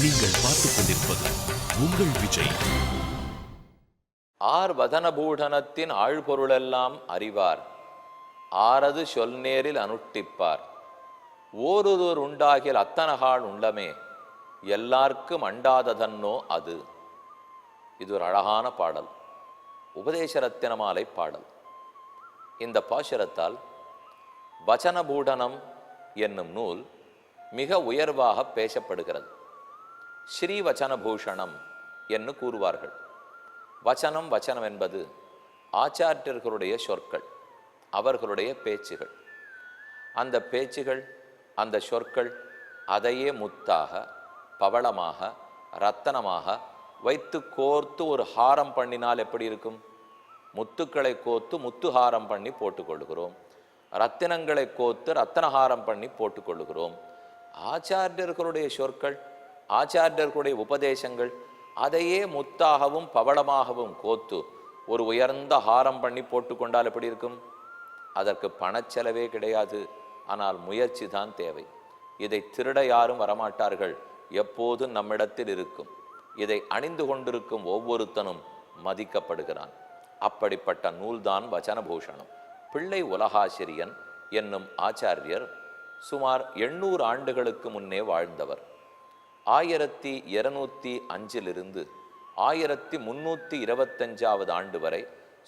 நீங்கள் பார்த்துக் கொண்டிருப்பது உங்கள் விஜய். ஆர் வதனபூடனத்தின் ஆழ்பொருளெல்லாம் அறிவார், ஆரது சொல்நேரில் அனுட்டிப்பார், ஓருதோர் உண்டாகில் அத்தனகாள் உண்டமே, எல்லார்க்கும் அண்டாததன்னோ அது. இது ஒரு அழகான பாடல், உபதேசரத்தினமாலை பாடல். இந்த பாசுரத்தால் வச்சனபூடனம் என்னும் நூல் மிக உயர்வாக பேசப்படுகிறது. ஸ்ரீவச்சனபூஷணம் என்று கூறுவார்கள். வச்சனம் என்பது ஆச்சாரியர்களுடைய சொற்கள், அவர்களுடைய பேச்சுகள். அந்த பேச்சுகள், அந்த சொற்கள் அதையே முத்தாக, பவளமாக, ரத்தனமாக வைத்து கோர்த்து ஒரு ஹாரம் பண்ணினால் எப்படி இருக்கும்? முத்துக்களை கோர்த்து முத்துஹாரம் பண்ணி போட்டுக்கொள்கிறோம், ரத்தினங்களை கோர்த்து ரத்தனஹாரம் பண்ணி போட்டுக்கொள்கிறோம். ஆச்சாரியர்களுடைய சொற்கள், ஆச்சாரியர்களுடைய உபதேசங்கள் அதையே முத்தாகவும் பவளமாகவும் கோத்து ஒரு உயர்ந்த ஹாரம் பண்ணி போட்டுக்கொண்டால் எப்படி இருக்கும்? அதற்கு பணச்செலவே கிடையாது, ஆனால் முயற்சி தான் தேவை. இதை திருட யாரும் வரமாட்டார்கள், எப்போதும் நம்மிடத்தில் இருக்கும். இதை அணிந்து கொண்டிருக்கும் ஒவ்வொருத்தனும் மதிக்கப்படுகிறான். அப்படிப்பட்ட நூல்தான் வச்சனபூஷணம். பிள்ளை உலகாசிரியன் என்னும் ஆச்சாரியர் சுமார் 800 ஆண்டுகளுக்கு முன்னே வாழ்ந்தவர். 1205 1325 ஆண்டு வரை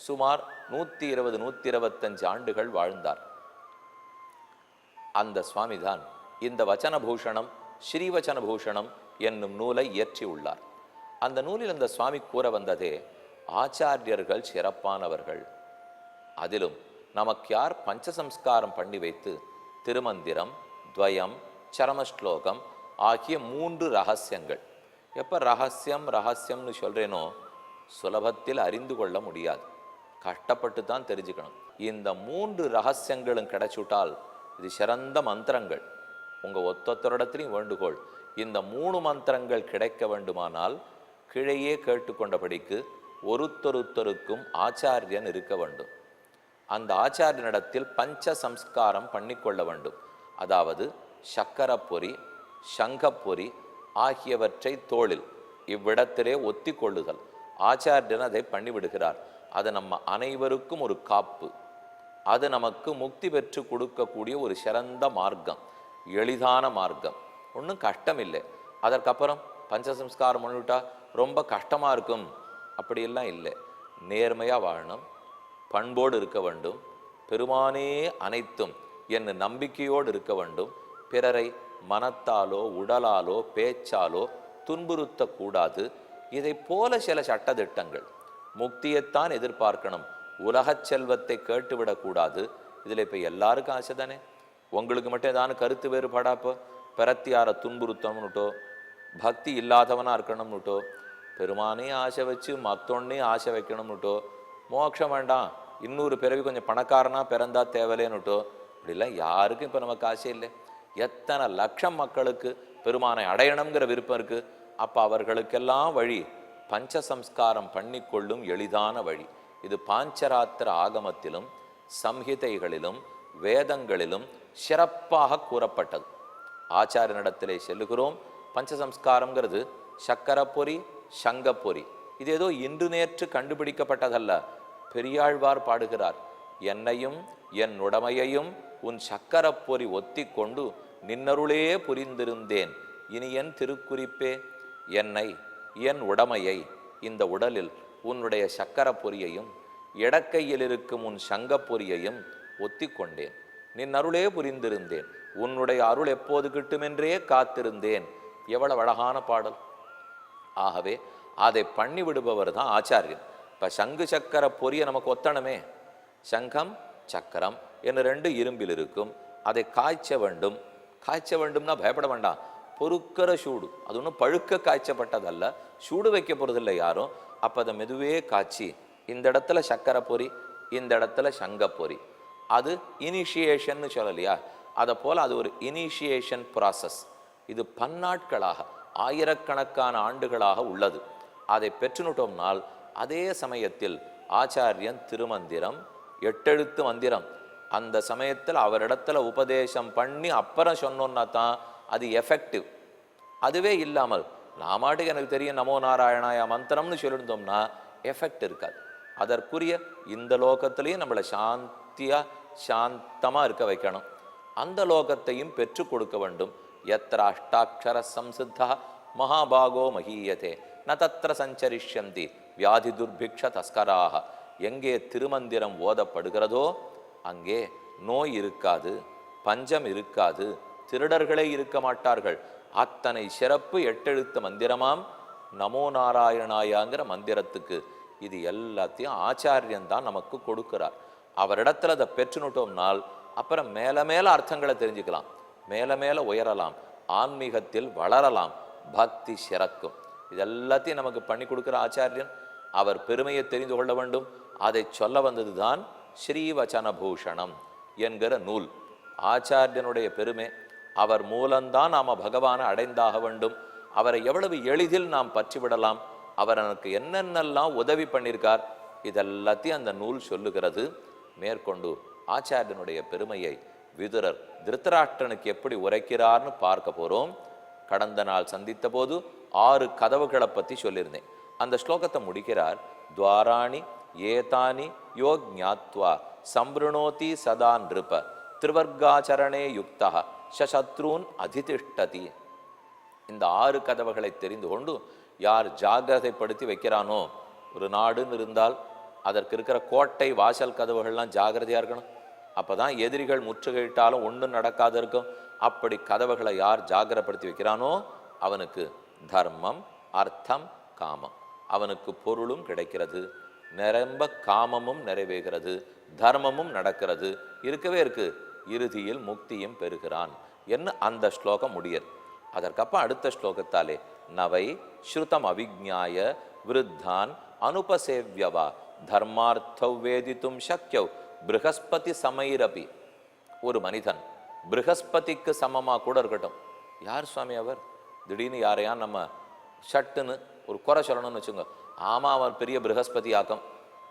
சுமார் 120-125 ஆண்டுகள் வாழ்ந்தார். அந்த சுவாமிதான் இந்த வச்சனபூஷணம், ஸ்ரீவச்சனபூஷணம் என்னும் நூலை இயற்றியுள்ளார். அந்த நூலில் அந்த சுவாமி கூற வந்ததே, ஆச்சாரியர்கள் சிறப்பானவர்கள். அதிலும் நமக்கு யார் பஞ்சசம்ஸ்காரம் பண்ணி வைத்து திருமந்திரம், துவயம், சரமஸ்லோகம் ஆகிய 3 ரகசியங்கள். எப்போ ரகசியம்னு சொல்கிறேனோ சுலபத்தில் அறிந்து கொள்ள முடியாது, கஷ்டப்பட்டு தான் தெரிஞ்சுக்கணும். இந்த 3 ரகசியங்களும் கிடைச்சுட்டால் இது சிறந்த மந்திரங்கள். உங்கள் ஒத்தொத்தரிடத்திலையும் வேண்டுகோள், இந்த 3 மந்திரங்கள் கிடைக்க வேண்டுமானால் கிழையே கேட்டுக்கொண்டபடிக்கு ஒருத்தொருத்தருக்கும் ஆச்சாரியன் இருக்க வேண்டும். அந்த ஆச்சாரியனிடத்தில் பஞ்ச சம்ஸ்காரம் பண்ணிக்கொள்ள வேண்டும். அதாவது சக்கரப்பொறி, சங்கப்பொறி ஆகியவற்றை தோளில் இவ்விடத்திலே ஒத்தி கொள்ளுதல். ஆச்சாரியன் அதை பண்ணிவிடுகிறார். அது நம்ம அனைவருக்கும் ஒரு காப்பு. அது நமக்கு முக்தி பெற்று கொடுக்கக்கூடிய ஒரு சிறந்த மார்க்கம், எளிதான மார்க்கம், ஒன்றும் கஷ்டம் இல்லை. அதற்கப்புறம் பஞ்சசம்ஸ்காரம் பண்ணிவிட்டா ரொம்ப கஷ்டமாக இருக்கும் அப்படியெல்லாம் இல்லை. நேர்மையாக வாழணும், பண்போடு இருக்க வேண்டும், பெருமானே அனைத்தும் என்று நம்பிக்கையோடு இருக்க வேண்டும். பிறரை மனத்தாலோ உடலாலோ பேச்சாலோ துன்புறுத்தக்கூடாது. இதை போல சில சட்டதிட்டங்கள். முக்தியைத்தான் எதிர்பார்க்கணும், உலகச் செல்வத்தை கேட்டுவிடக்கூடாது. இதில் இப்போ எல்லாருக்கும் ஆசை தானே. உங்களுக்கு மட்டும் ஏதான கருத்து வேறுபாடாப்போ பிறத்தியார துன்புறுத்தணும்னுட்டோ, பக்தி இல்லாதவனாக இருக்கணும்னுட்டோ, பெருமானே ஆசை வச்சு மற்றொன்னே ஆசை வைக்கணும்னுட்டோ, மோட்சம் வேண்டாம் இன்னொரு பிறவி கொஞ்சம் பணக்காரனாக பிறந்தா தேவலேன்னுட்டோ, இப்படிலாம் யாருக்கும் இப்போ நமக்கு ஆசை இல்லை. எத்தனை லட்சம் மக்களுக்கு பெருமானை அடையணுங்கிற விருப்பம் இருக்குது. அப்போ அவர்களுக்கெல்லாம் வழி பஞ்சசம்ஸ்காரம் பண்ணிக்கொள்ளும் எளிதான வழி. இது பாஞ்சராத்திர ஆகமத்திலும் சம்ஹிதைகளிலும் வேதங்களிலும் சிறப்பாக கூறப்பட்டது. ஆச்சாரியனிடத்திலே செல்லுகிறோம். பஞ்சசம்ஸ்காரங்கிறது சக்கரப்பொறி, சங்கப்பொறி. இது ஏதோ இன்று நேற்று கண்டுபிடிக்கப்பட்டதல்ல. பெரியாழ்வார் பாடுகிறார், என்னையும் என் உடமையையும் உன் சக்கரப்பொறி ஒத்தி கொண்டு நின்னருளே புரிந்திருந்தேன் இனி என் திருக்குறிப்பே. என்னை, என் உடமையை, இந்த உடலில் உன்னுடைய சக்கரப்பொரியையும் இடக்கையில் இருக்கும் உன் சங்கப்பொரியையும் ஒத்தி கொண்டேன். நின்னருளே புரிந்திருந்தேன், உன்னுடைய அருள் எப்போது கிட்டுமென்றே காத்திருந்தேன். எவ்வளவு அழகான பாடல். ஆகவே அதை பண்ணிவிடுபவர் தான் ஆச்சாரியன். இப்போ சங்கு சக்கர பொரிய நமக்கு ஒத்தனமே. சங்கம் சக்கரம் என்று 2 இரும்பில் இருக்கும். அதை காய்ச்ச வேண்டும். காய்ச்ச வேண்டும்னா பயப்பட வேண்டாம், பொறுக்கிற சூடு. அது ஒன்றும் பழுக்க காய்ச்சப்பட்டதல்ல, சூடு வைக்க போகிறதில்லை யாரும். அப்போ அதை மெதுவே காய்ச்சி இந்த இடத்துல சக்கரை பொறி, இந்த இடத்துல சங்கப்பொறி. அது இனிஷியேஷன்னு சொல்லலையா, அதை போல் அது ஒரு இனிஷியேஷன் ப்ராசஸ். இது பன்னாட்களாக ஆயிரக்கணக்கான ஆண்டுகளாக உள்ளது. அதை பெற்றுனுட்டோம்னால் அதே சமயத்தில் ஆச்சாரியன் திருமந்திரம் 8 எழுத்து மந்திரம் அந்த சமயத்தில் அவரிடத்துல உபதேசம் பண்ணி அப்புறம் சொன்னோன்னா தான் அது எஃபெக்டிவ். அதுவே இல்லாமல் நாமாட்டுக்கு எனக்கு தெரியும் நமோ நாராயணாய மந்திரம்னு சொல்லியிருந்தோம்னா எஃபெக்ட் இருக்காது. அதற்குரிய இந்த லோகத்திலையும் நம்மளை சாந்தமாக இருக்க வைக்கணும், அந்த லோகத்தையும் பெற்று கொடுக்க வேண்டும். எத்திர அஷ்டாட்சர சம்சித்தா மகாபாகோ மகீயதே ந தத்திர சஞ்சரிஷ்யந்தி வியாதி துர்பிக்ஷ தஸ்கராக. எங்கே திருமந்திரம் ஓதப்படுகிறதோ அங்கே நோய் இருக்காது, பஞ்சம் இருக்காது, திருடர்களே இருக்க மாட்டார்கள். அத்தனை சிறப்பு 8 எழுத்து மந்திரமாம் நமோ நாராயணாயாங்கிற மந்திரத்துக்கு. இது எல்லாத்தையும் ஆச்சாரியன் தான் நமக்கு கொடுக்கிறார். அவரிடத்துல அதை பெற்றுனுட்டோம்னால் அப்புறம் மேல மேல அர்த்தங்களை தெரிஞ்சுக்கலாம், மேல மேல உயரலாம், ஆன்மீகத்தில் வளரலாம், பக்தி சிறக்கும். இதெல்லாத்தையும் நமக்கு பண்ணி கொடுக்குற ஆச்சாரியன். அவர் பெருமையை தெரிந்து கொள்ள வேண்டும். அதை சொல்ல வந்தது தான் ஸ்ரீவச்சன பூஷணம் என்கிற நூல். ஆச்சாரியனுடைய பெருமை, அவர் மூலம்தான் நாம் பகவானை அடைந்தாக வேண்டும். அவரை எவ்வளவு எளிதில் நாம் பற்றிவிடலாம், அவர் எனக்கு என்னென்னலாம் உதவி பண்ணியிருக்கார், இதெல்லாத்தையும் அந்த நூல் சொல்லுகிறது. மேற்கொண்டு ஆச்சாரியனுடைய பெருமையை விதுரர் திருத்தராஷ்டிரனுக்கு எப்படி உரைக்கிறார்னு பார்க்க போகிறோம். கடந்த நாள் சந்தித்த போது 6 கதவுகளை பற்றி சொல்லியிருந்தேன். அந்த ஸ்லோகத்தை முடிக்கிறார். துவாராணி ஏதானி யோ ஞாத்வா சம்பிருணோதி சதா நிருப திரிவர்காச்சரணே யுக்தா சத்ரூன் அதிதிஷ்டதி. இந்த 6 கதவுகளை தெரிந்து கொண்டு யார் ஜாகிரதைப்படுத்தி வைக்கிறானோ, ஒரு நாடுன்னு இருந்தால் அதற்கு இருக்கிற கோட்டை வாசல் கதவுகள்லாம் ஜாகிரதையாக இருக்கணும். அப்போ தான் எதிரிகள் முற்றுகையிட்டாலும் ஒன்றும் நடக்காது இருக்கும். அப்படி கதவுகளை யார் ஜாகிரப்படுத்தி வைக்கிறானோ அவனுக்கு தர்மம் அர்த்தம் காமம், அவனுக்கு பொருளும் கிடைக்கிறது, நிரம்ப காமமும் நிறைவேகிறது, தர்மமும் நடக்கிறது, இருக்கவே இருக்கு, இறுதியில் முக்தியும் பெறுகிறான் என்ன அந்த ஸ்லோகம் முடியது. அதற்கப்புறம் அடுத்த ஸ்லோகத்தாலே நவை ஸ்ருதம் அவிஜ்ஞாய விருத்தான் அனுபசேவ்யவா தர்மார்த்தவ் வேதித்தும் சக்யவ் ப்ரஹஸ்பதி சமைரபி. ஒரு மனிதன் ப்ரஹஸ்பதிக்கு சமமாக கூட இருக்கட்டும். யார் சுவாமி அவர்? திடீர்னு யாரையா நம்ம சட்டுன்னு ஒரு குறை சொல்லணும்னு வச்சுங்க, ஆமாம் அவர் பெரிய ப்ரஹஸ்பதி ஆக்கம்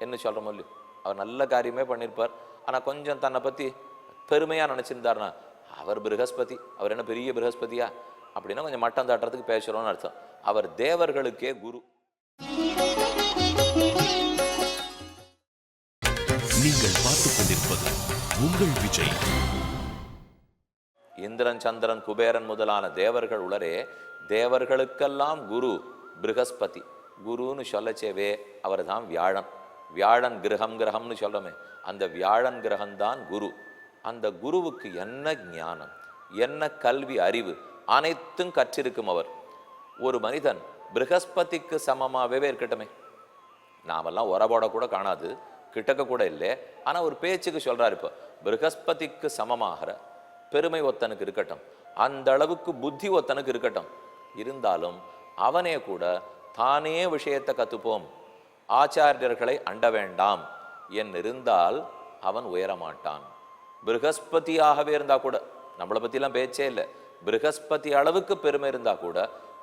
என்ன சொல்கிறோமோ இல்லையோ, அவர் நல்ல காரியமே பண்ணியிருப்பார். ஆனால் கொஞ்சம் தன்னை பற்றி பெருமையாக நினச்சிருந்தாருன்னா அவர் ப்ரஹஸ்பதி, அவர் என்ன பெரிய ப்ரஹஸ்பதியா அப்படின்னா கொஞ்சம் மட்டம் தட்டுறதுக்கு பேசுகிறோன்னு அர்த்தம். அவர் தேவர்களுக்கே குரு. நீங்கள் பார்த்துக் கொண்டிருப்பது உங்கள் விஜய். இந்திரன் சந்திரன் குபேரன் முதலான தேவர்கள் உளரே, தேவர்களுக்கெல்லாம் குரு ப்ரஹஸ்பதி. குருன்னு சொல்லச்சேவே அவர் தான் வியாழன். வியாழன் கிரகம்னு சொல்கிறோமே, அந்த வியாழன் கிரகம்தான் குரு. அந்த குருவுக்கு என்ன ஞானம், என்ன கல்வி அறிவு அனைத்தும் கற்றிருக்கும் அவர். ஒரு மனிதன் ப்ரஹஸ்பதிக்கு சமமாகவே இருக்கட்டுமே, நாமெல்லாம் உறவோட கூட காணாது, கிட்டக்க கூட இல்லை, ஆனால் ஒரு பேச்சுக்கு சொல்கிறார். இப்போ ப்ரஹஸ்பதிக்கு சமமாகிற பெருமை ஒத்தனுக்கு இருக்கட்டும், அந்த அளவுக்கு புத்தி ஒத்தனுக்கு இருக்கட்டும், இருந்தாலும் அவனே கூட தானே விஷயத்தை கற்றுப்போம், ஆச்சாரியர்களை அண்ட வேண்டாம் இருந்தால் அவன் உயரமாட்டான். ப்ரஹஸ்பதியாகவே இருந்தால் கூட, நம்மளை பற்றிலாம் பேச்சே இல்லை, ப்ரஹஸ்பதி அளவுக்கு பெருமை இருந்தால் கூட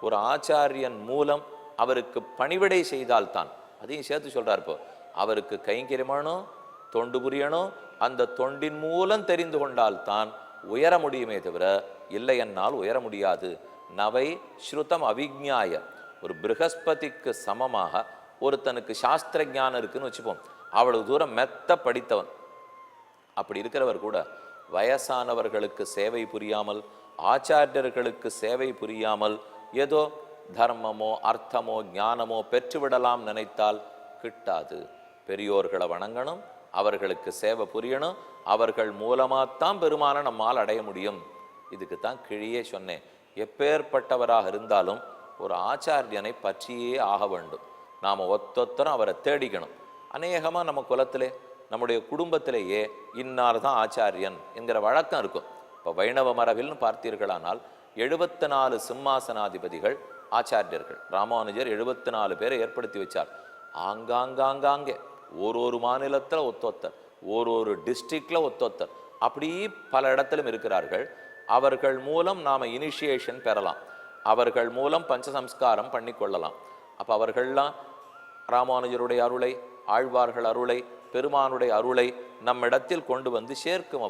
ஒரு ஆச்சாரியன் மூலம் அவருக்கு பணிவிடை செய்தால்தான், அதையும் சேர்த்து சொல்கிறார். இப்போ அவருக்கு கைங்கரியமானோ தொண்டு புரியணும், அந்த தொண்டின் மூலம் தெரிந்து கொண்டால்தான் உயர முடியுமே தவிர இல்லை என்னால் உயர முடியாது. நவை ஸ்ருதம் அவிஜ்ஞாய, ஒரு ப்ரஹஸ்பதிக்கு சமமாக ஒருத்தனுக்கு சாஸ்திர ஞானம் இருக்குன்னு வச்சுப்போம், அவ்வளவு தூரம் மெத்த படித்தவன். அப்படி இருக்கிறவர் கூட வயசானவர்களுக்கு சேவை புரியாமல், ஆச்சாரியர்களுக்கு சேவை புரியாமல் ஏதோ தர்மமோ அர்த்தமோ ஞானமோ பெற்றுவிடலாம் நினைத்தால் கிட்டாது. பெரியோர்களை வணங்கணும், அவர்களுக்கு சேவை புரியணும், அவர்கள் மூலமாகத்தான் பெருமான நம்மால் அடைய முடியும். இதுக்கு தான் கிழியே சொன்னேன், எப்பேற்பட்டவராக இருந்தாலும் ஒரு ஆச்சாரியனை பற்றியே ஆக வேண்டும். நாம் ஒத்தொத்தரும் அவரை தேடிக்கணும். அநேகமாக நம்ம குலத்திலே நம்முடைய குடும்பத்திலேயே இன்னார் தான் ஆச்சாரியன் என்கிற வழக்கம் இருக்கும். இப்போ வைணவ மரபில்னு பார்த்தீர்களானால் 74 சிம்மாசனாதிபதிகள் ஆச்சாரியர்கள். ராமானுஜர் 74 பேரை ஏற்படுத்தி வச்சார். ஆங்காங்கே ஒரு மாநிலத்தில் ஒத்தொத்தர், ஒரு டிஸ்ட்ரிக்டில் ஒத்தொத்தர், அப்படி பல இடத்திலும் இருக்கிறார்கள். அவர்கள் மூலம் நாம் இனிஷியேஷன் பெறலாம், அவர்கள் மூலம் பஞ்சசம்ஸ்காரம் பண்ணி கொள்ளலாம். அப்போ அவர்கள்லாம் ராமானுஜருடைய அருளை, ஆழ்வார்கள் அருளை, பெருமானுடைய அருளை நம்மிடத்தில் கொண்டு வந்து சேர்க்கும்.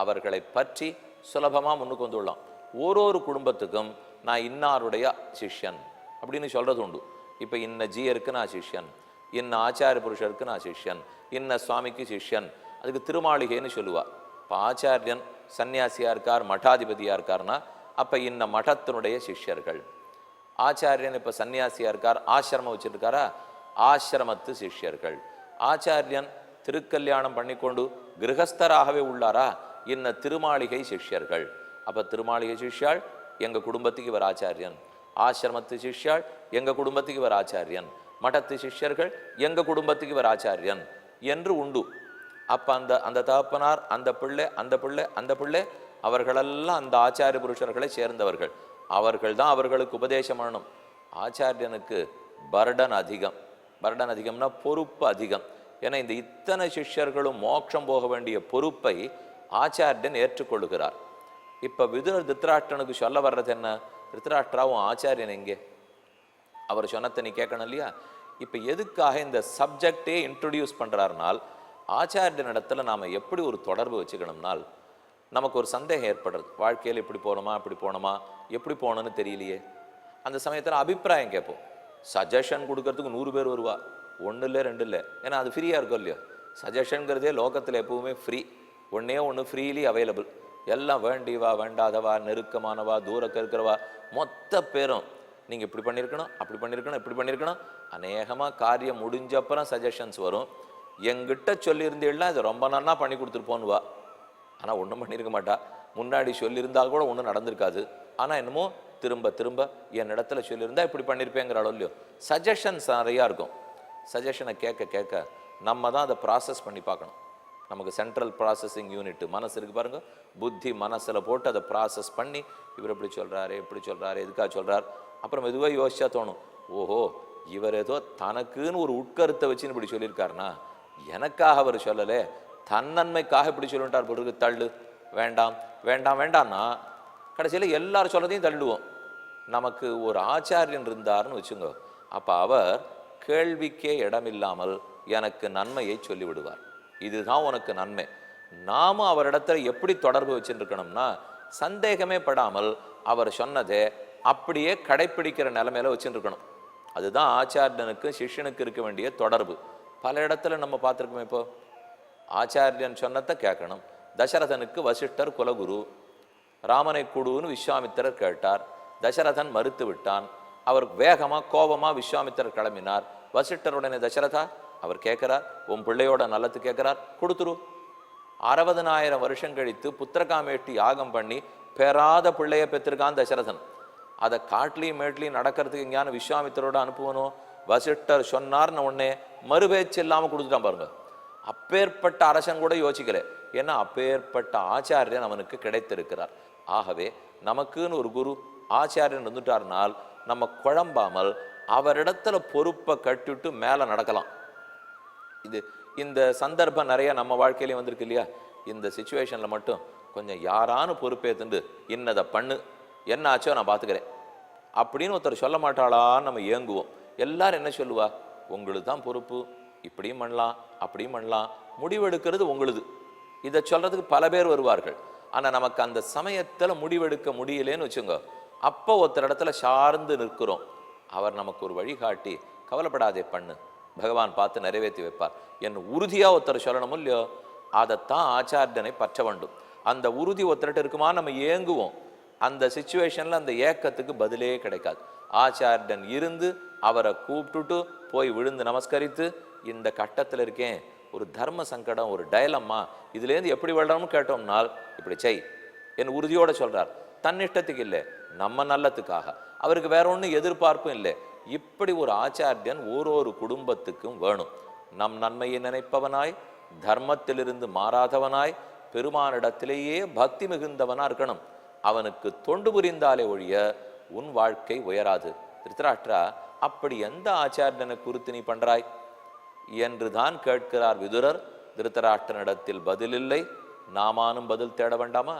அவர்களை பற்றி சுலபமாக முன்னுக்கு வந்துள்ளலாம். ஒரு குடும்பத்துக்கும் நான் இன்னாருடைய சிஷ்யன் அப்படின்னு சொல்றது உண்டு. இப்போ இன்ன ஜீயருக்கு நான் சிஷ்யன், இன்ன ஆச்சாரிய புருஷருக்கு நான் சிஷ்யன், இன்ன சுவாமிக்கு சிஷ்யன். அதுக்கு திருமாளிகைன்னு சொல்லுவா. இப்போ ஆச்சாரியன் சன்னியாசியா இருக்கார், மட்டாதிபதியா இருக்கார்னா அப்போ இன்ன மഠத்தினுடைய சிஷ்யர்கள். ஆச்சாரியன் இப்போ சன்னியாசியா இருக்கார், ஆசிரமம் வச்சுருக்காரா, ஆசிரமத்து சிஷ்யர்கள். ஆச்சாரியன் திருக்கல்யாணம் பண்ணிக்கொண்டு கிரகஸ்தராகவே உள்ளாரா, இன்ன திருமாளிகை சிஷ்யர்கள். அப்போ திருமாளிகை சிஷ்யாள் எங்கள் குடும்பத்துக்கு இவர் ஆச்சாரியன், ஆசிரமத்து சிஷ்யாள் எங்கள் குடும்பத்துக்கு இவர் ஆச்சாரியன், மடத்து சிஷ்யர்கள் எங்கள் குடும்பத்துக்கு இவர் ஆச்சாரியன் என்று உண்டு. அப்போ அந்த தகப்பனார், அந்த பிள்ளை, அந்த பிள்ளை, அந்த பிள்ளை, அவர்களெல்லாம் அந்த ஆச்சாரிய புருஷர்களை சேர்ந்தவர்கள். அவர்கள் தான் அவர்களுக்கு உபதேசம் பண்ணணும். ஆச்சாரியனுக்கு பர்டன் அதிகம். பர்டன் அதிகம்னா பொறுப்பு அதிகம். ஏன்னா இந்த இத்தனை சிஷ்யர்களும் மோட்சம் போக வேண்டிய பொறுப்பை ஆச்சாரியன் ஏற்றுக்கொள்கிறார். இப்போ விதுரர் திருத்தராஷ்டிரனுக்கு சொல்ல வர்றது என்ன, திருத்தராஷ்டிராவும் ஆச்சாரியன் எங்கே, அவர் சொன்னதை நீ கேட்கணும் இல்லையா. இப்போ எதுக்காக இந்த சப்ஜெக்டே இன்ட்ரடியூஸ் பண்ணுறாருனால், ஆச்சாரியன் இடத்துல நாம் எப்படி ஒரு தொடர்பு வச்சுக்கணும்னால், நமக்கு ஒரு சந்தேகம் ஏற்படுறது. வாழ்க்கையில் இப்படி போகணுமா, இப்படி போகணுமா, எப்படி போகணும்னு தெரியலையே. அந்த சமயத்தில் அபிப்பிராயம் கேட்போம். சஜஷன் கொடுக்கறதுக்கு 100 பேர் வருவா, ஒன்று இல்லை 2 இல்லை. ஏன்னா அது ஃப்ரீயாக இருக்கும் இல்லையோ. சஜஷனுங்கிறதே லோகத்தில் எப்பவுமே ஃப்ரீ. ஒன்று ஃப்ரீலி அவைலபிள். எல்லாம் வேண்டிவா, வேண்டாதவா, நெருக்கமானவா, தூரக்க இருக்கிறவா, மொத்த பேரும் நீங்கள் இப்படி பண்ணியிருக்கணும், அப்படி பண்ணியிருக்கணும், இப்படி பண்ணியிருக்கணும். அநேகமாக காரியம் முடிஞ்ச அப்புறம் சஜஷன்ஸ் வரும். எங்கிட்ட சொல்லியிருந்தீங்கன்னா இது ரொம்ப நன்னா பண்ணி கொடுத்துருப்போன்னுவா. ஆனால் ஒன்றும் பண்ணியிருக்க மாட்டா. முன்னாடி சொல்லியிருந்தால் கூட ஒன்றும் நடந்திருக்காது. ஆனால் என்னமோ திரும்ப திரும்ப என் இடத்துல சொல்லியிருந்தா இப்படி பண்ணியிருப்பேங்கிற அளவு இல்லையோ. சஜஷன்ஸ் நிறையா இருக்கும். சஜஷனை கேட்க கேட்க நம்ம தான் அதை ப்ராசஸ் பண்ணி பார்க்கணும். நமக்கு சென்ட்ரல் ப்ராசஸிங் யூனிட் மனசு இருக்குது பாருங்கள். புத்தி மனசில் போட்டு அதை ப்ராசஸ் பண்ணி இவர் எப்படி சொல்கிறாரு, எப்படி சொல்கிறாரு, எதுக்காக சொல்கிறார். அப்புறம் மெதுவாக யோசிச்சா தோணும், ஓஹோ இவர் ஏதோ தனக்குன்னு ஒரு உட்கருத்தை வச்சுன்னு இப்படி சொல்லியிருக்காருனா, எனக்காக அவர் சொல்லலை, தன்னன்மைக்காக இப்படி சொல்லிட்டார் பொருளுக்கு தள்ளு, வேண்டாம் வேண்டாம் வேண்டாம்னா கடைசியில் எல்லாரும் சொல்கிறதையும் தள்ளுவோம். நமக்கு ஒரு ஆச்சாரியன் இருந்தார்னு வச்சுங்க, அப்போ அவர் கேள்விக்கே இடமில்லாமல் எனக்கு நன்மையை சொல்லிவிடுவார். இதுதான் உனக்கு நன்மை. நாம அவரிடத்துல எப்படி தொடர்பு வச்சுருக்கணும்னா, சந்தேகமே படாமல் அவர் சொன்னதை அப்படியே கடைப்பிடிக்கிற நிலைமையில வச்சுருக்கணும். அதுதான் ஆச்சாரியனுக்கு சிஷ்யனுக்கு இருக்க வேண்டிய தொடர்பு. பல இடத்துல நம்ம பார்த்துருக்கோம். இப்போ ஆச்சாரியன் சொன்னதை கேட்கணும். தசரதனுக்கு வசிஷ்டர் குலகுரு, ராமனை கொடுன்னு விஸ்வாமித்திரர் கேட்டார். தசரதன் மறுத்து விட்டான். அவர் வேகமாக கோபமாக விஸ்வாமித்திரர் கிளம்பினார். வசிஷ்டருடனே தசரதா அவர் கேட்கிறார், உன் பிள்ளையோட நல்லது கேட்கிறார், கொடுத்துரு. 60,000 வருஷம் கழித்து புத்திரகாமேட்டி யாகம் பண்ணி பெறாத பிள்ளைய பெற்றிருக்கான் தசரதன். அதை காட்டிலையும் மேட்லையும் நடக்கிறதுக்கு எங்கேயான விஸ்வாமித்திரோட அனுப்புவனும். வசிஷ்டர் சொன்னார்னு உடனே மறுபேச்சு இல்லாமல் கொடுத்துட்டான் பாருங்க. அப்பேற்பட்ட அரசன் கூட யோசிக்கல. ஏன்னா அப்பேற்பட்ட ஆச்சாரியன் அவனுக்கு கிடைத்திருக்கிறார். ஆகவே நமக்குன்னு ஒரு குரு ஆச்சாரியன் வந்துட்டார்னால் நம்ம குழம்பாமல் அவரிடத்துல பொறுப்பை கட்டிட்டு மேலே நடக்கலாம். இந்த சந்தர்ப்பம் நிறைய நம்ம வாழ்க்கையிலையும் வந்திருக்கு இல்லையா. இந்த சுச்சுவேஷனில் மட்டும் கொஞ்சம் யாரானு பொறுப்பேற்றுண்டு இன்னதை பண்ணு, என்ன ஆச்சோ நான் பார்த்துக்கிறேன் அப்படின்னு ஒருத்தர் சொல்ல மாட்டாளான்னு நம்ம ஏங்குவோம். எல்லாரும் என்ன சொல்லுவா, உங்களுக்கு தான் பொறுப்பு, இப்படியும் பண்ணலாம் அப்படியும் பண்ணலாம், முடிவெடுக்கிறது உங்களுது. இதை சொல்றதுக்கு பல பேர் வருவார்கள். ஆனால் நமக்கு அந்த சமயத்தில் முடிவெடுக்க முடியலேன்னு வச்சுங்க, அப்போ ஒருத்தர் இடத்துல சார்ந்து நிற்கிறோம். அவர் நமக்கு ஒரு வழிகாட்டி, கவலைப்படாதே பண்ணு, பகவான் பார்த்து நிறைவேற்றி வைப்பார் என் உறுதியாக ஒருத்தர் சொல்லணும் இல்லையோ. அதைத்தான் ஆச்சாரியனை பற்ற வேண்டும். அந்த உறுதி ஒருத்தர்கிட்ட இருக்குமா நம்ம ஏங்குவோம். அந்த சிச்சுவேஷனில் அந்த ஏக்கத்துக்கு பதிலே கிடைக்காது. ஆச்சாரியன் இருந்து அவரை கூப்பிட்டுட்டு போய் விழுந்து நமஸ்கரித்து, இந்த கட்டத்தில் இருக்கேன், ஒரு தர்ம சங்கடம், ஒரு டயலம்மா, இதுலேருந்து எப்படி வரணும்னு கேட்டோம்னால் இப்படி செய் என் உறுதியோடு சொல்கிறார். தன்னிஷ்டத்துக்கு இல்லை, நம்ம நல்லத்துக்காக. அவருக்கு வேற ஒன்றும் எதிர்பார்ப்பும் இல்லை. இப்படி ஒரு ஆச்சாரியன் ஒரு குடும்பத்துக்கும் வேணும். நம் நன்மையை நினைப்பவனாய், தர்மத்திலிருந்து மாறாதவனாய், பெருமானிடத்திலேயே பக்தி மிகுந்தவனா இருக்கணும். அவனுக்கு தொண்டு புரிந்தாலே ஒழிய உன் வாழ்க்கை உயராது. திருத்தராஷ்டிரா, அப்படி எந்த ஆச்சாரியனை குறித்து நீ பண்றாய் என்றுதான் கேட்கிறார் விதுரர். திருத்தராஷ்டிரனிடத்தில் பதிலில்லை. நாமானும் பதில் தேட வேண்டாமா?